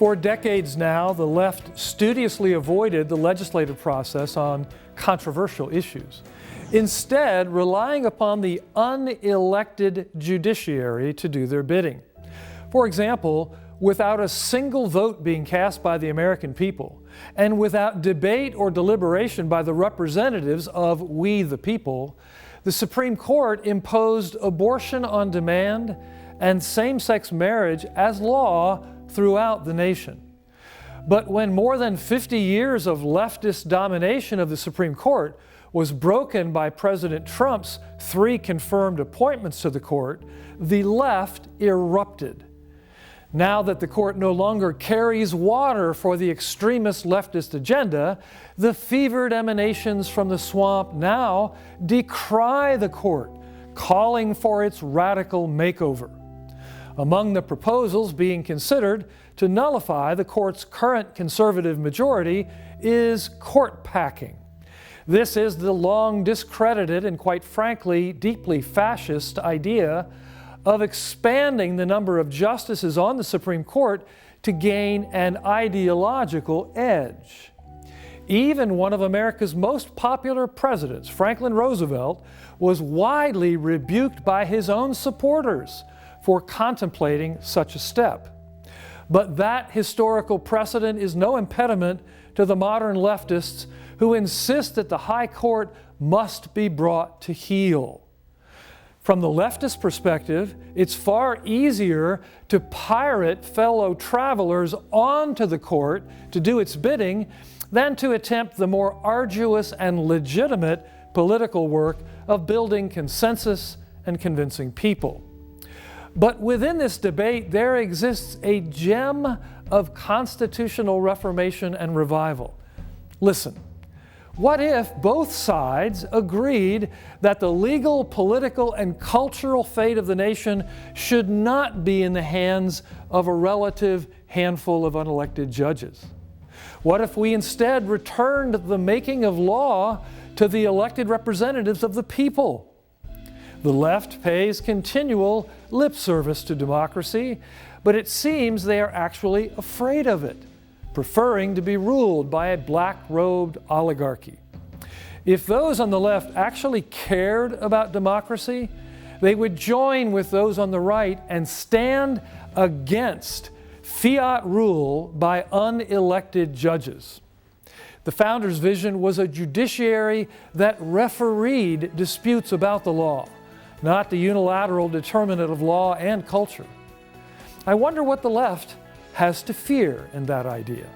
For decades now, the left studiously avoided the legislative process on controversial issues, instead relying upon the unelected judiciary to do their bidding. For example, without a single vote being cast by the American people, and without debate or deliberation by the representatives of we the people, the Supreme Court imposed abortion on demand and same-sex marriage as law throughout the nation. But when more than 50 years of leftist domination of the Supreme Court was broken by President Trump's 3 confirmed appointments to the court, the left erupted. Now that the court no longer carries water for the extremist leftist agenda, the fevered emanations from the swamp now decry the court, calling for its radical makeover. Among the proposals being considered to nullify the court's current conservative majority is court packing. This is the long discredited and quite frankly deeply fascist idea of expanding the number of justices on the Supreme Court to gain an ideological edge. Even one of America's most popular presidents, Franklin Roosevelt, was widely rebuked by his own supporters for contemplating such a step. But that historical precedent is no impediment to the modern leftists who insist that the High Court must be brought to heel. From the leftist perspective, it's far easier to pirate fellow travelers onto the court to do its bidding than to attempt the more arduous and legitimate political work of building consensus and convincing people. But within this debate, there exists a gem of constitutional reformation and revival. Listen, what if both sides agreed that the legal, political, and cultural fate of the nation should not be in the hands of a relative handful of unelected judges? What if we instead returned the making of law to the elected representatives of the people? The left pays continual lip service to democracy, but it seems they are actually afraid of it, preferring to be ruled by a black-robed oligarchy. If those on the left actually cared about democracy, they would join with those on the right and stand against fiat rule by unelected judges. The founders' vision was a judiciary that refereed disputes about the law, not the unilateral determinant of law and culture. I wonder what the left has to fear in that idea.